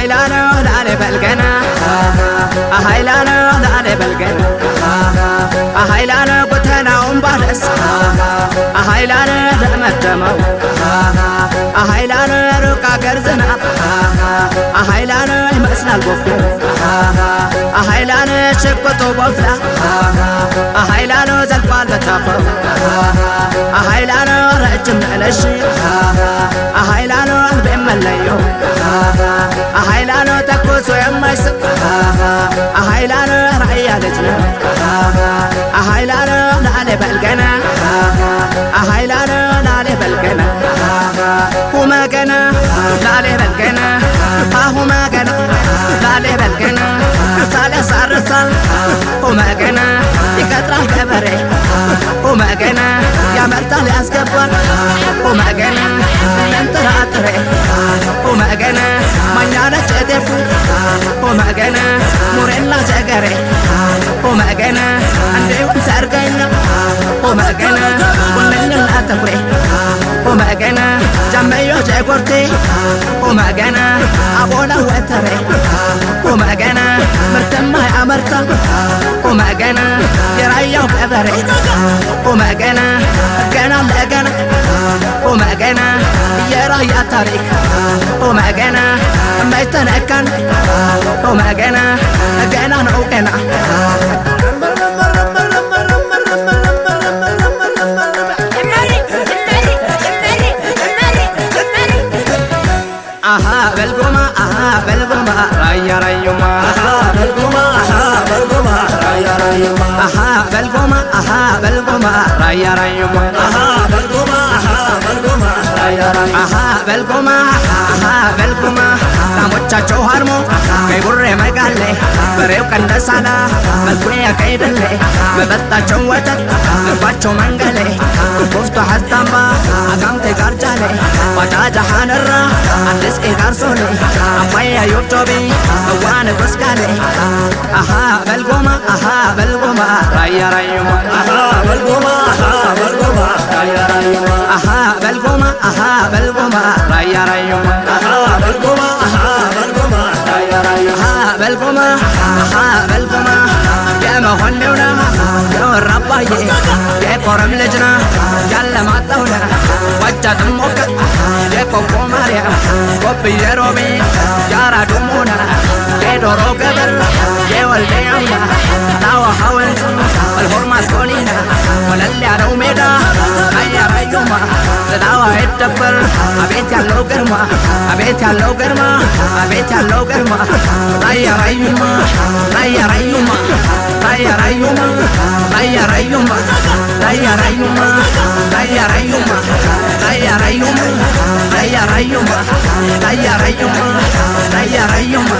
أهيلانو لالي بالقنا أهيلانو لالي بالقنا أهيلانو قتنا ومبالس أهيلانو دمتمو أهيلانو رقا قرزنا أهيلانو يمسنا البوفير أهيلانو شبكتو بوفلا أهيلانو زلقال بتافو أهيلانو رجم نلشي أهيلانو أهبئ مليو أهيلانو تكوسو يميسك أهيلانو رأيا لجنا أهيلانو لالي بالقنا أهيلانو لالي بالقنا هما قنا لالي بالقنا هما قنا لالي بالقنا رسالة صار رسال هما قنا يكتره كبري هما قنا يا مرتالي أسكبر هما قنا ينترى أتري هما قنا من يارك أدفو هما قنا موريلا جاقري هما قنا عندي ومسارقين هما قنا ونن الأتبري هما قنا جمعيو جاقورتي هما قنا أبونا وأتري هما قنا مرتمة يا مرتم هما قنا يرايو كبري هما قنا قنا لقنا هما قنا يراي أتريك هما قنا ما يتنكن هما قنا قنا نوقنا أها بالقمة رايا رايوما أها بالقمة رايا رايوما أها بالقمة رايا رايوما أها بالقمة رايا رايوما أها بالقمة muchacho harmo kay burre magalle bareu kanda sana malkuya kay dalle madatta chawata bacho mangale kufto hastamba agam te garjale pata jahanarra andis ke garsole amaya yotobi wan baskale aha balgoma raya rayuma أها بالقمة رايا رايوما aha balgoma raya rayuma أها بالقمة رايا رايوما بالقمة يا مهنونا يا الرباية يا قرم لجنا يلا ما تونا وجد أمك يا كوكو ماريا كوبي يا رومي يا رادومونا يا دورو قبل يا والدي أمنا ناو حاولت الهرمة سكونينا وللي أنا وميدا هيا ريوما تداوى الدبر أبيت يالو قرما أبيت يالو قرما ريا ريوما ريا ريوما ريا ريوما ريا ريوما ريا ريوما ريا ريوما ريا ريوما ريا ريوما ريا ريوما ريا ريوما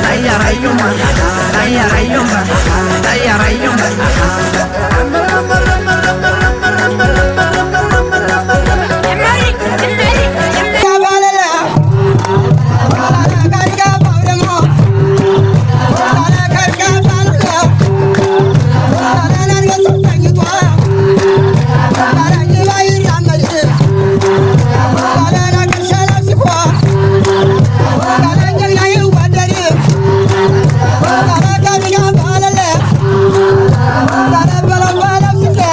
ريا ريوما ريا ريوما ريا ريوما Bala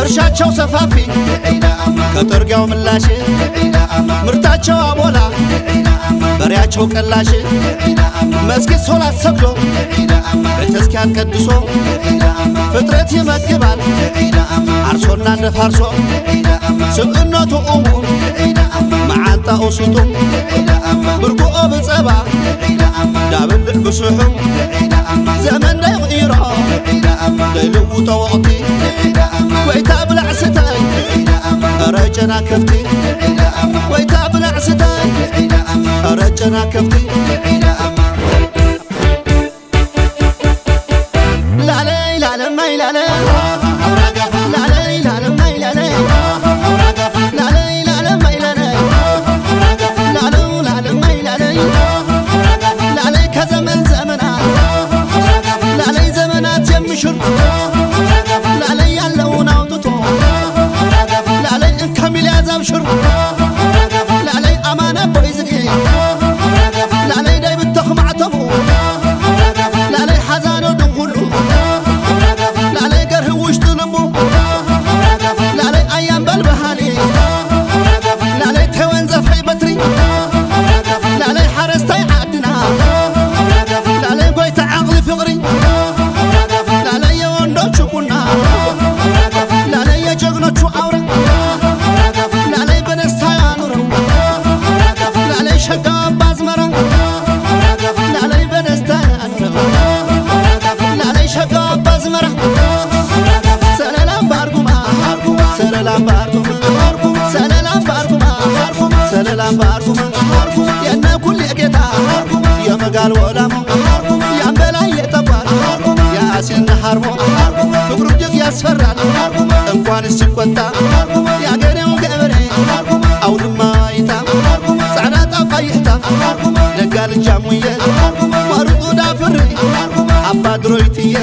እርሻቸው ሰፋፊ ከጥርጊያው ምላሽ ምርታቸው አሞላ በሬያቸው ቀላሽ መስጊድ ሶላት ሰግዶ ቤተክርስቲያን ቀድሶ ፍጥረት ይመግባል አርሶና እንደፋርሶ ስቅነቱ እሙን መዓንጣኡ ስጡም ብርጉኦ ብጸባ ዳብልዕ ብስሑም ዘመን ደይቕይሮ ደይልውጦ ወቕቲ ወይታ ብላዕ ስተይ ረጨና ከፍቲ ወይታ ብላዕ ስተይ ረጨና ከፍቲ ላለይ ላለማይ ላለይ ላለይ ላለማይ ላለይ ላለይ ላለማይ ላለይ ላለው ላለማይ ላለይ ላለይ ከዘመን ዘመናት ላለይ ዘመናት የሚሽር ላለይ ያለውን አውጥቶ ላለይ ከሚል ያዛብሽር ላለይ አማና ቦይ ዝጌ ላለይ ዳይ ብተኽማዕተሙ ላለይ ሓዛኖ ድንኩሉ ላለይ ገርህ ውሽጡ ልቡ ላለይ ኣያም በልበሃሊ ላለይ ተወንዘፍሐይ በትሪ ላለይ ሓረስታይ ዓድና ላለይ ጎይታ ዓቕሊ ፍቕሪ ላለይ የወንዶቹ ቁና ላለይ የጀግኖቹ አውራ ላለይ በደስታ ያኑረው ላለይ ሸጋ ባዝመራ ላለይ በደስታ ያኑረው ላለይ ሸጋ ባዝመራ ሰለላም ባርጉማ ሰለላም ባርጉማ ሰለላም ባርጉማ ሰለላም ባርጉማ የነ ኩል የጌታ የመጋል ወላሞ ያንበላይ የጠቋር የአሴን ሐርሞ ፍቅሩ እጅግ ያስፈራል እንኳን ሲቆጣ የአገሬው ገበሬ አውድማ ይታ ጻዕዳ ጣፋ ይህታ ደጋ ልጃሙየ ወርጡ ዳፍሬ አባ ድሮይትየ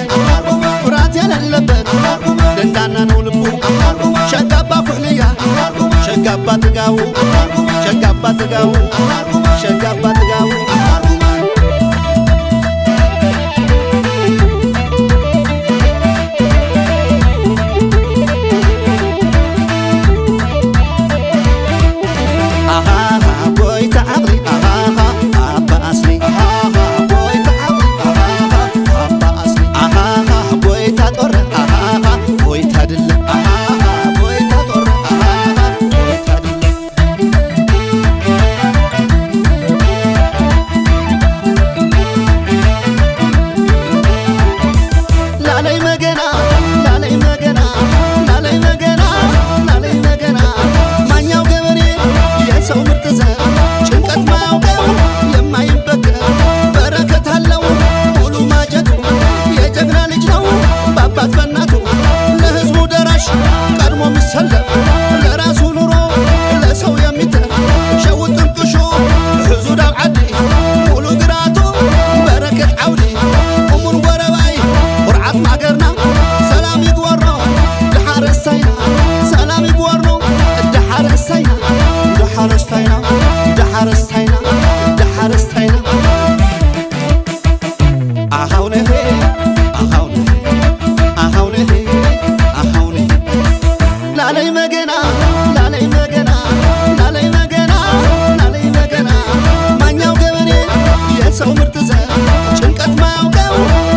ፍራት የሌለበት ደንዳና ነው ልቡ ሸጋባ ኩሕልያ ሸጋባ ጥጋቡ ሸጋባ ጥጋቡ ሸጋባ ጥጋቡ ጎይታ ዓቕሊ አባ ኣስሊ ጎይታ ዓቕሊ አባ ኣስሊ ጎይታ ጦረ ጎይታ ድለ ጎይታ ጦረ ጎይታ ድለ ላለይ መገና ላለይ መገና ላለይ መገና ላለይ መገና ማኛው ገበሬ የሰው ምርጥ ዘር ጭንቀት ማያውቀው የማይበገር በረከት አለው ሙሉ ማጀቱ የጀግና ልጅ ነው በአባት በእናቱ ለሕዝቡ ደራሽ ቀድሞ የሚሰለፍ ለራሱ ኑሮ ለሰው የሚተር ሸውጥ ጥንቅሹ ሕዙ ዳብ ዓዲ ሙሉ ግራቱ በረከት ዓውዲ እሙን ጎረባይ ቁርዓት ማገርና ሰላም ይግወሮ ድሓረስታይና ሰላም ይግወሮ ድሓረስታይና ድሓረስታይና ድሓረስታይና ድሓረስታይና ኣሃውነሄ ኣሃውነሄ ኣሃውነሄ ኣሃውነሄ ላለይ መገና ላለይ መገና ላለይ መገና ላለይ መገና ማኛው ገበሬ የሰው ምርጥ ዘር ጭንቀት ማያውቀው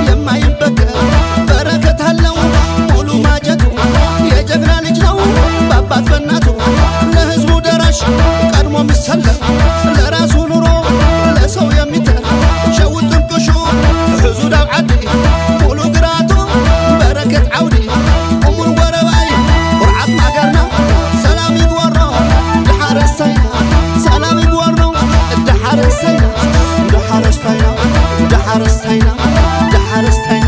የማይበገር በረከት አለው ሙሉ ማጀቱ የጀግና ልጅ ነው በአባት በእናቱ ለሕዝቡ ደራሽ ቀድሞ የሚሰለፍ ለራሱ ኑሮ ለሰው የሚተር ሸውጥ ጥንቅሹ ሕዙ ዳብ ዓዲ ሙሉ ግራቱ በረከት ዓውዲ እሙን ጎረባይ ቁርዓት ማገርና ሰላም ይግወሮ ድሓረስታይና ሰላም ይግወሮ ድሓረስታይና ድሓረስታይና ድሓረስታይና ድሓረስታይና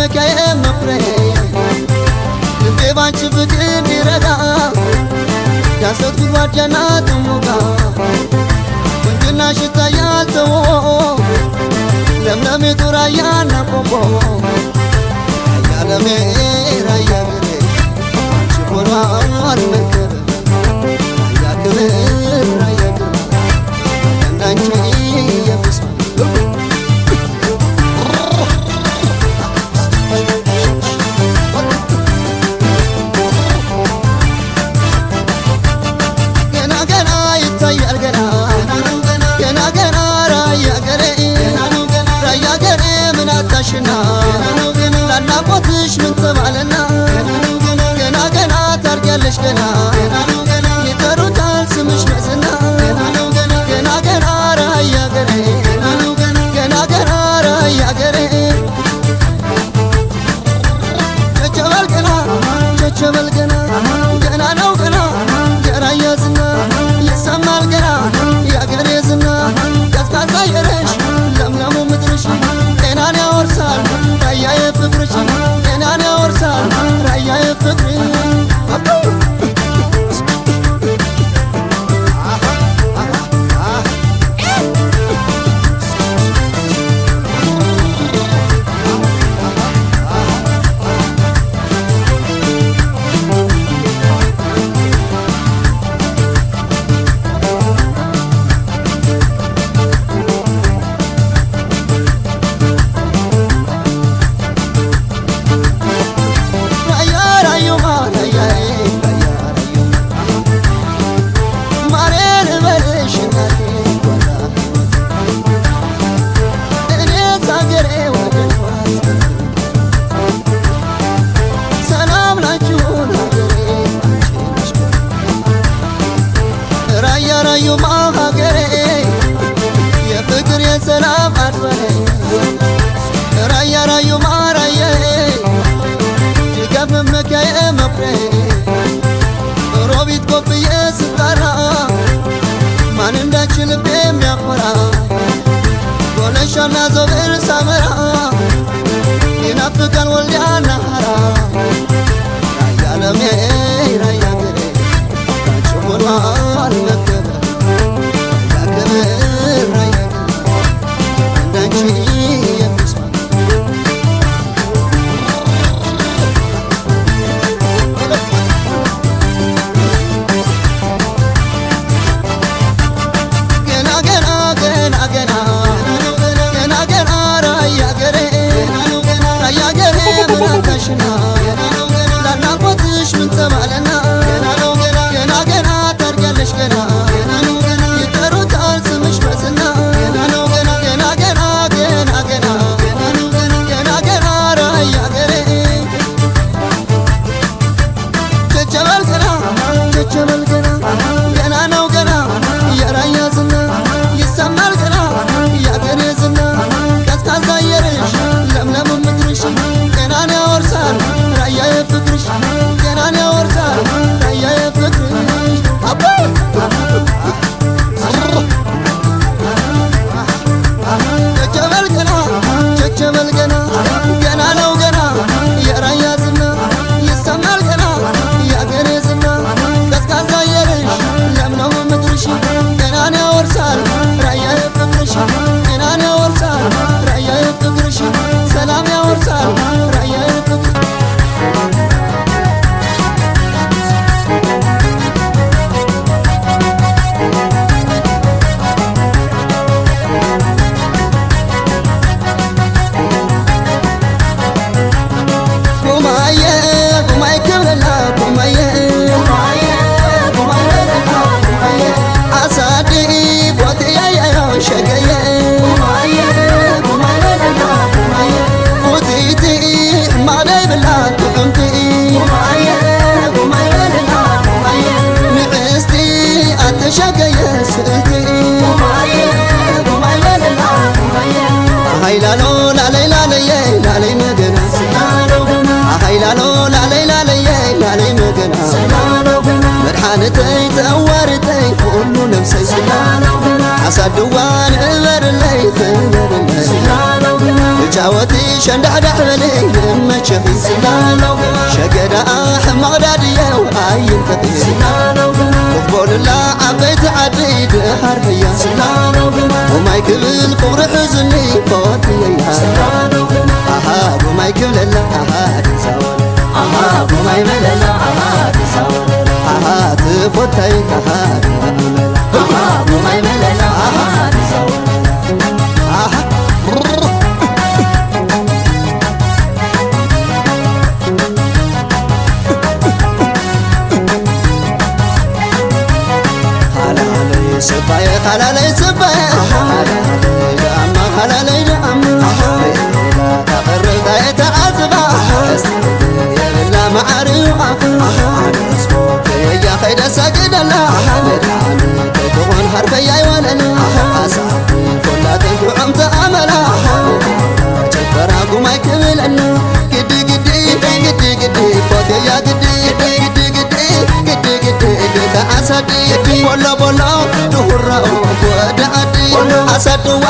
መመኪያዬ መኩሪያዬ ልቤ ባንቺ ፍቅር ሊረዳ ያሰብኩት ጓዳና ጥሙጋ ቁንጅናሽ ይታያል ተውቦ ለምለሚቱ ራያና ቆቦ ያለሜ ራያ ገሬ አንቺ ሆኗል መከረ ራያ ክብር ራያ ግርማ እንዳንቺ የሚስማ ላናቆትሽ ምን ተባለና ገና ገና ታርጊያለሽ ገና ይጠሩታል ስምሽ በዝና ገና ገና ራያ ገሬ ገና ገና ራያ ገሬ ቸቸበል ገና ቸቸበል ገና ገና ነው ገና የራያ ዝና ይሰማል ገና ያገሬ ዝና ቀዝቃዛ አየርሽ ለምለሙ ምድርሽ ጤናን ያወርሳል ራያዬ ፍቅርሽ ጤናን ያወርሳል ራያዬ ፍቅርሽ ራዩማ ሀገሬ የፍቅር የሰላም አድባሬ ራያ ራዩማ ራያዬ ድጋፍ መመኪያዬ መኩሪያዬ ሮቢት ቆብዬ ስጠራ ማን እንዳንቺ ልቤ የሚያኮራ ጎለሻና ዞብል ሳመራ ይናፍቃል ወልዲያና ሀራ ራያ ለሜ ራያ ገሬ አንቺ ሆኗል መከረ ላናቆትሽ ምን ተባለና ገና ገና ታርጊያለሽ ገና ይጠሩታል ስምሽ በዝና ገና ገና ራያ ገሬ ቸቸበል ገና ቸቸበል ገና ገና ነው ገና የራያ ዝና ይሰማል ገና ያገሬ ዝና ቀዝቃዛ አየርሽ ለምለም ምድርሽ ጤናን ያወርሳል ራያዬ ፍቅርሽ ጤናን ያወርሳል ራያዬ ፍቅርሽ አቦ ቸቸበል ገና ቸቸበል ገና ገና ነው ገና የራያ ዝና ይሰማል ገና ያገሬ ዝና ቀዝቃዛ አየርሽ ለምለም ምድርሽ ጤናን ያወርሳል ራያዬ ፍቅርሽ ጤናን ያወርሳል ራያዬ ፍቅርሽ ሰላም ያወርሳል ራያዬ ፍቅርሽ ሀይላሎ ላለይ ላለየ ላለይ መገና ሀይላሎ ላለይ ላለየ ላለይ መገና መድሓነተይ ተዋርተይ ኩሉ ነብሰይ አሳድዋን እበርለይ ትበርለይ ብቻ تشاوتي شندح بلي لما شفي شقدا مغدادية وآين فقير وقبول الله عبيت عديد حرفيا وما يكبل قبر حزني فوتي وما يكبل الله وما يمل الله تفوتي وما يمل الله حلالي سبايا حلالي دعم تقرب دايت عزبا يبلا معريوها يا خيدا ساجد الله تكون حرفيا يولنا أسعبي كلاتين كعمت أملا جبراكم يكملنا قدي قدي قدي قدي فوتي يا قدي قدي قدي قدي قدي أسدي بولا بولا دهراء ودعدي أسدوا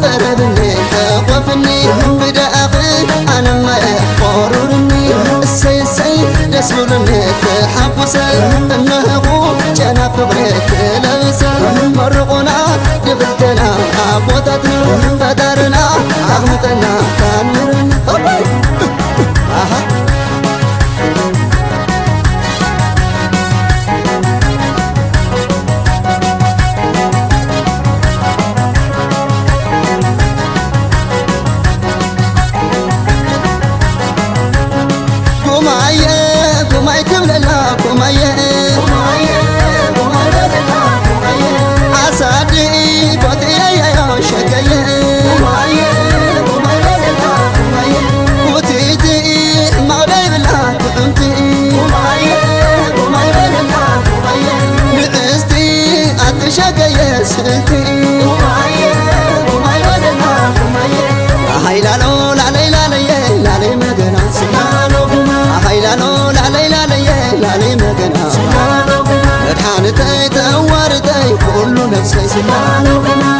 قربني وفني بدا أخي أنا ما قررني السيسي دسولني تحبسي إنه جانا فبريك ليسا مرقنا دبلتنا أبوتتنا بدرنا أغمتنا كامرنا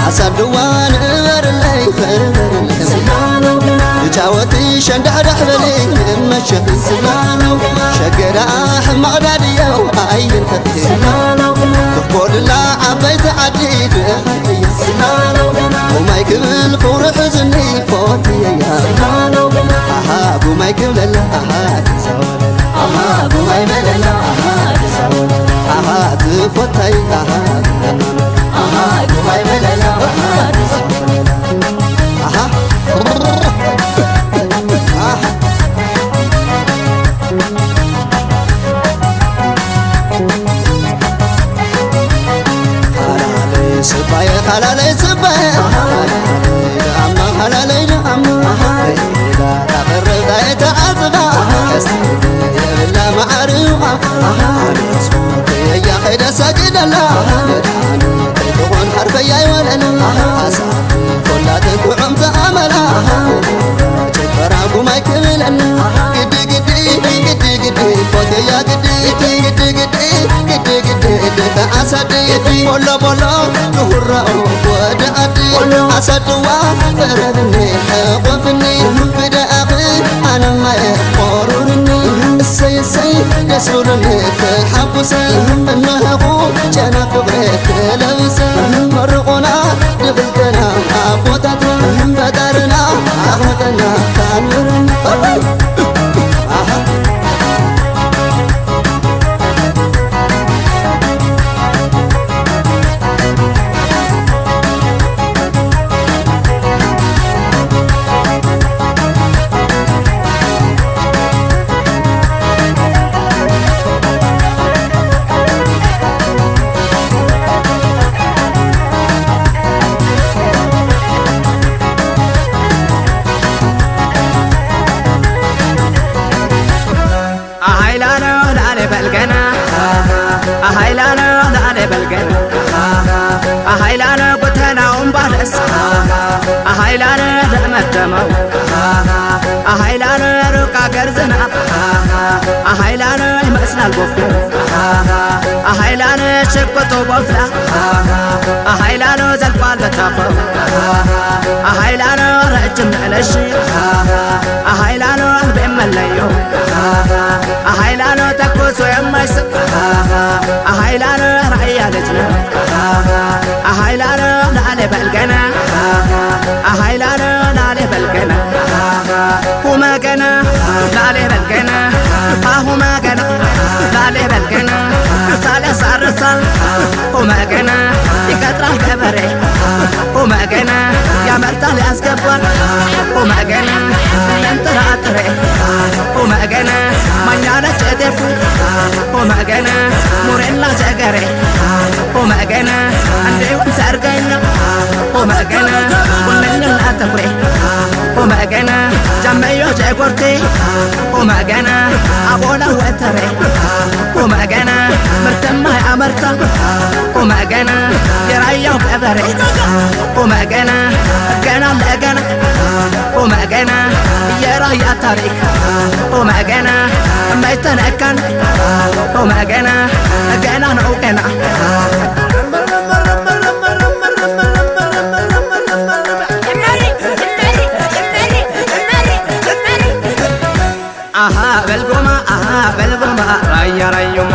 أصدوان أمرلي خربرلي جاوتي شندح بلي لما شفي شقرا مغدادية وآين كثير تقول الله عبيت عديد وما يكمل فور حزني فوتي وما يكمل الله وما يمل الله تفوتي وما يمل الله حلالي سبايا حلالي دعم تقرب دايت عزبا يبلا معريوها يا خيدا ساجد الله تكون حرفيا يولنا أسعبي كلاتين كعمت أملا جبراكم يكملنا قدي قدي قدي قدي فوتي يا قدي قدي قدي قدي قدي أسدي بولا بولا دهراء ودعدي أسدوا قربني وفني بدا أخي أنا ما يقررني السيسي دسولني تحبسي إنه جانا فبريك ليسا مرقنا دبلتنا أبوتتنا بدرنا أخمتنا كامرنا أهيلانا قتنا ومبالس أهيلانا دمتمو أهيلانا رقا قرزنا أهيلانا مسنا البوفو أهيلانا ሽቁጡ ቦፍላ አሃይላኖ ዘልቋል በታፈው አሃይላኖ ረጅም ነለሽ አሃይላኖ አልቤ መለዮ አሃይላኖ ተኩሶ የማይስቅ አሃይላኖ ራእያ ልጅ ነው አሃይላኖ ላሌ በልገና አሃይላኖ ላሌ በልገና ሁመገና ላሌ በልገና አሁመገና ላሌ በልገና ሳሌ ሳርሳል ሁመገና ይቀጥራል ገበሬ ሁመገና ያመርታል ያስገባል ሁመገና እንጥራጥሬ ሁመገና ማኛነች እቴፉ ሁመገና ሙሬላ ጀገሬ ሁመገና እንዲሁም ሰርገኛ ሁመገና ቡነኝና ተኩሬ ሁመገና ጃመዮ ጀጎርቴ ሁመገና አቦላ ወተሬ ሁመገና ምርትማ ያመርታል ሁመገና የራያው ገበሬ ሁመገና ገና ለገና ሁመገና የራያ ታሪክ ሁመገና የማይተነካን ሁመገና ገና ነው ገና በልጎማ በልጎማ ራያ ራዩማ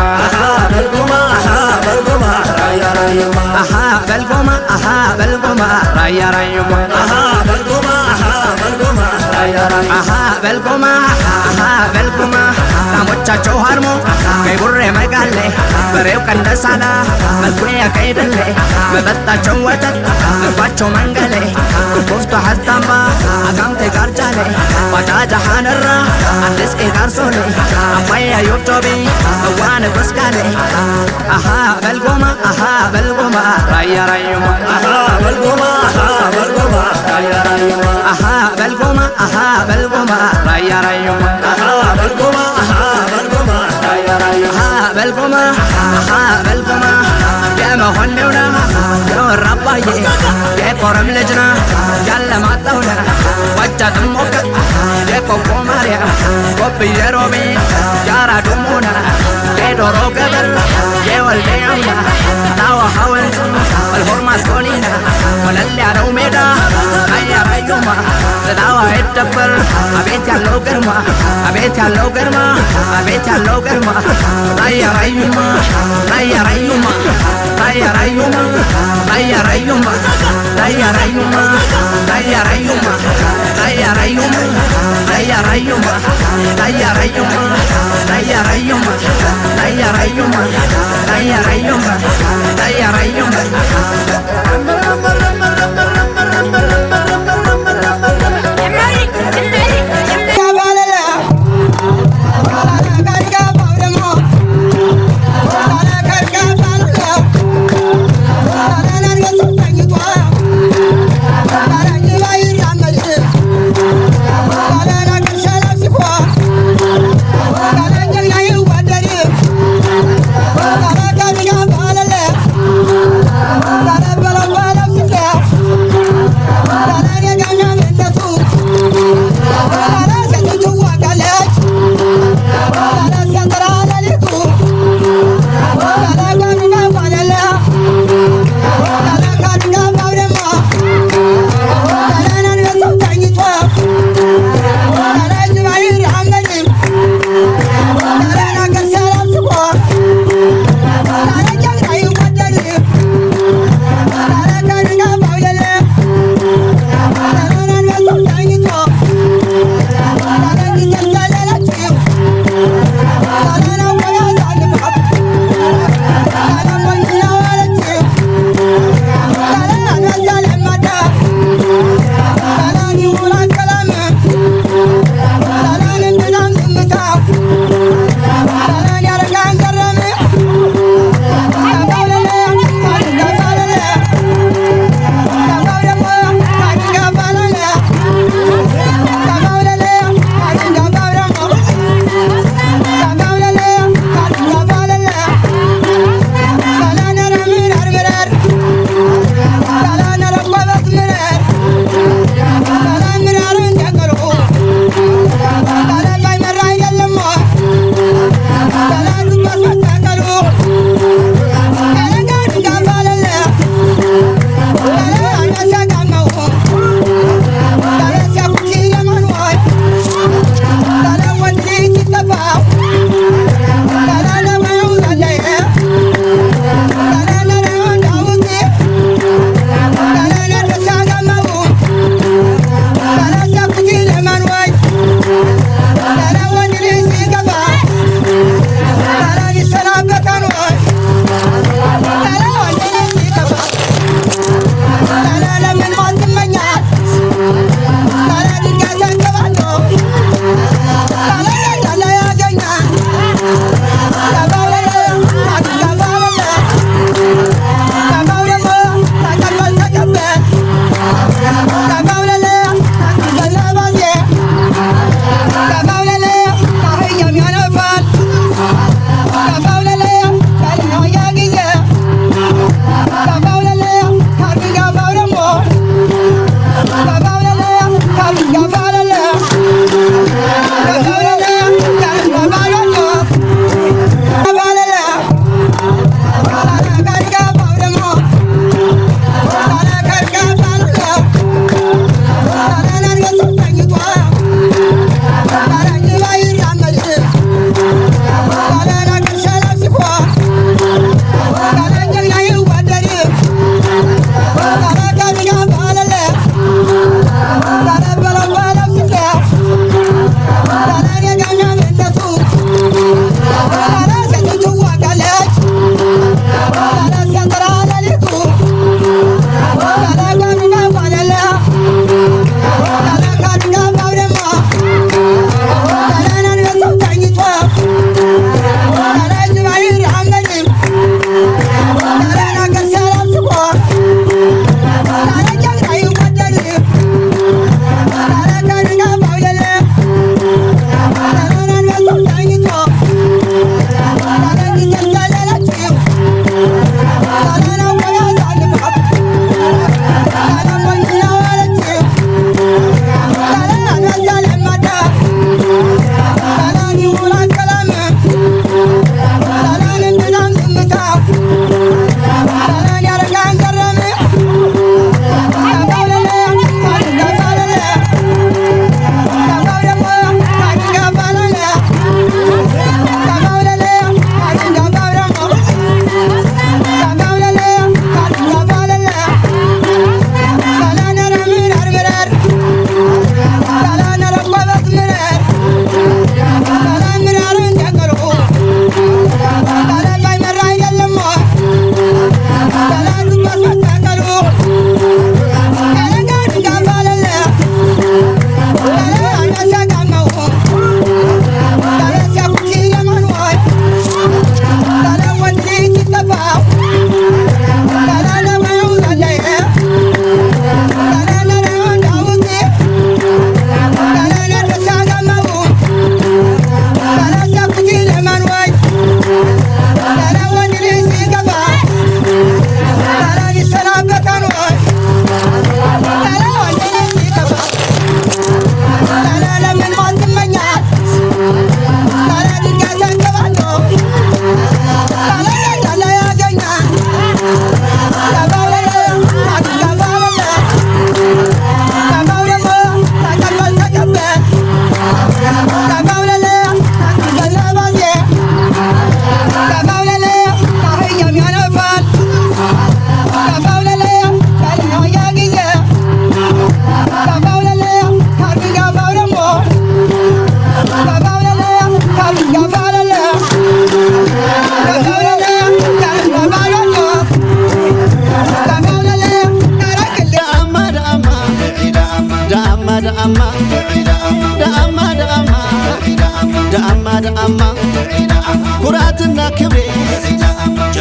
በልጎማ በልጎማ ራያ ራዩማ በልጎማ በልጎማ ራያ ራዩማ በልጎማ በልጎማ ራያ ራዩማ በልጎማ በልጎማ ላሞቻቸው ሀርሞ ቀይ ቡሬ መጋሌ በሬው ቀንደሳላ መልኩ ያቀይደሌ መጠጣቸው ወተት ልባቸው መንገሌ ኩፍቶ ሀስታምባ አጋምቴ ጋርጃሌ ባጃጃ ሀነራ አዲስ ጋርሶሌ አባያ ዮብቶቤ እዋን ጎስጋሌ በልጎማ በልጎማ ራያ ራዩማ በልጎማ በልጎማ ራያ ራዩማ በልጎማ በልጎማ ራያ ራዩማ በልጎማ በልጎማ ራያ ራዩማ በልጎማ በልጎማ የመሆኔውና የወራባዬ የቆረም ልጅና ያለማጣውና ዋጃ ጥሞከ የቆቆ ማርያ ቆብዬ ሮቤ ያራዱሞና የዶሮ ገበር የወልዴያውና ናዋ ሐወልት ወልሆርማስ ኮኒና ወለል ያለው ሜዳ ራያ ራዩማ ዝናዋ ይደበር አቤት ያለው ግርማ አቤት ያለው ግርማ አቤት ያለው ግርማ ራያ ራዩማ ራያ ራዩማ ራያ ራዩማ ራያ ራዩማ ራያ ራዩማ ራያ ራዩማ ራያ ራዩማ ራያ ራዩማ ራያ ራዩማ ራያ ራዩማ ራያ ራዩማ ራያ ራዩማ ራያ ራዩማ Bala bala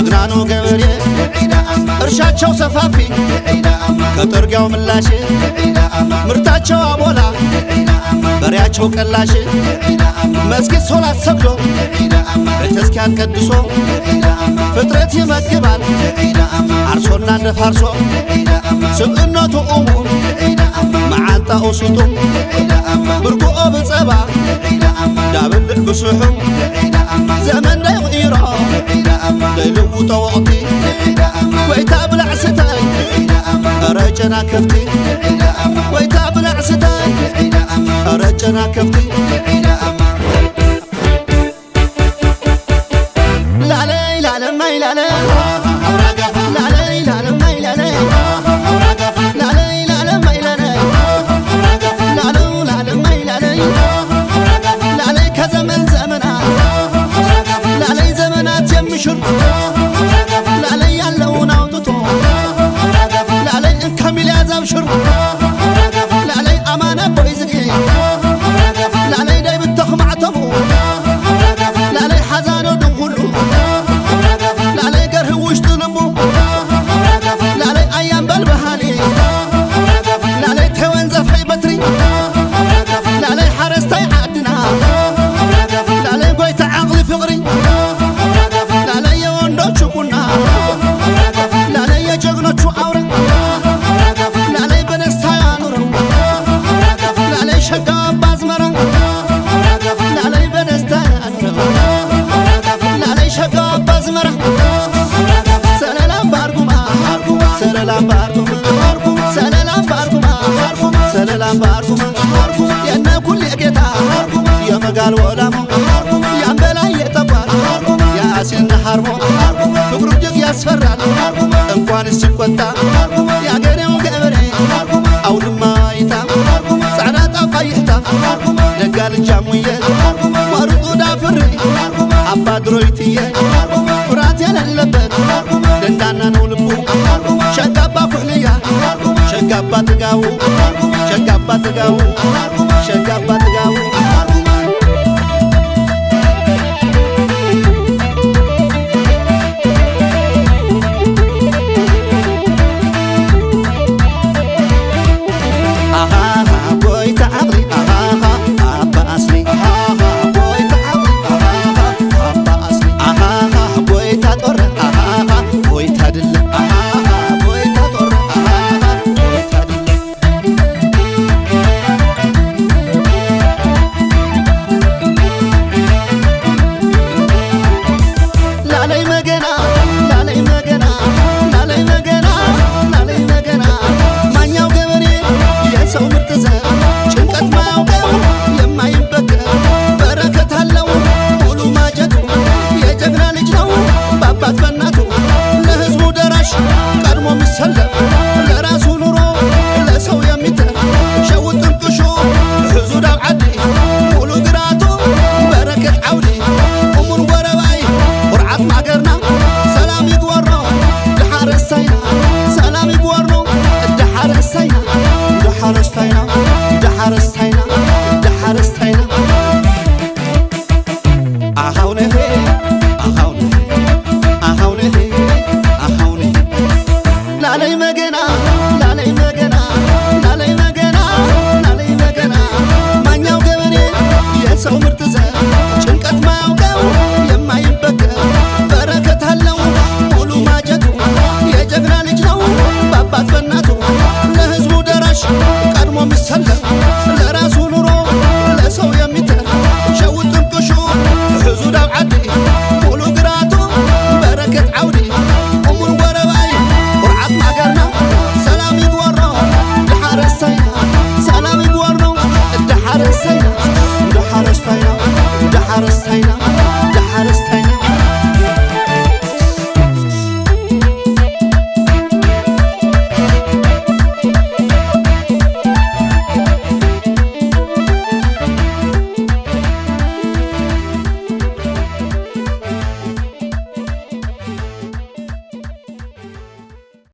ጀግና ነው ገበሬ እርሻቸው ሰፋፊ ከጥርጊያው ምላሽ ምርታቸው አቦላ በሬያቸው ቀላሽ መስጊድ ሶላት ሰግዶ ቤተክርስቲያን ቀድሶ ፍጥረት ይመግባል አርሶና እንደፋርሶ ስቅነቱ እሙን መዓንጣኡ ስጡም ብርጉኦ ብጸባ ዳብልዕ ብስሑም ዘመን ደይቕይሮ ደይልውጦ ወቕቲ ወይታ ብላዕ ስተይ ረጨና ከፍቲ ወይታ ብላዕ ስተይ ረጨና ከፍቲ ላለይ ላለማይ ላለይ ላለይ ላለማይ ላለይ ላለይ ላለማይ ላለይ ላለው ላለማይ ላለይ ላለይ ከዘመን ዘመናት ላለይ ዘመናት የሚሽር ላለይ ያለውን አውጥቶ ላለይ እንከሚል ያዛብሽር ላለይ አማና ቦይ ዝጌ ላለይ ዳይ ብተኽማዕተሙ ላለይ ሓዛኖ ድንኩሉ ላለይ ገርህ ውሽጡ ልቡ ላለይ ኣያም በልበሃሊ ላለይ ተወንዘፍሐይ በትሪ ላለይ ሓረስታይ ዓድና ላለይ ጎይታ ዓቕሊ ፍቕሪ ላለይ የወንዶቹ ቁና ላለይ የጀግኖቹ አውረ ላለይ በደስታ ያኑረው ላለይ ሸጋ ባዝመራ ላለይ በደስታ ያኑረው ላለይ ሸጋ ባዝመራ ሰለላም ባርጉማ ሰለላም ባርጉማ ሰለላም ባርጉማ ሰለላም ባርጉማ የነ ኩል የጌታ የመጋል ወላሞ ያንበላይ የጠቋር የአሴን ሐርሞ ፍቅሩ እጅግ ያስፈራል እንኳን ሲቆጣ የአገሬው ገበሬ አውድማ ይታ ጻዕዳ ጣፋ ይታ ደጋ ልጃሙየ ወርጡ ዳፍሬ አባ ድሮይትየ ፍራት የሌለበት ደንዳና ነው ልቡ ሸጋባ ኩሕልያ ሸጋባ ጥጋቡ ሸጋባ ጥጋቡ ሸጋባ ጥጋቡ ጎይታ ዓቕሊ አባ ኣስሊ ጎይታ ዓቕሊ አባ ኣስሊ ጎይታ ጦረ ጎይታ ድለ ጎይታ ጦረ ጎይታ ድለ ላለይ መገና ላለይ መገና ላለይ መገና ላለይ መገና ማኛው ገበሬ የሰው ምርጥ ዘር ጭንቀት ማያውቀው የማይበገር በረከት አለው ሙሉ ማጀቱ የጀግና ልጅ ነው በአባት በእናቱ ለሕዝቡ ደራሽ ቀድሞ ሚሰለፍ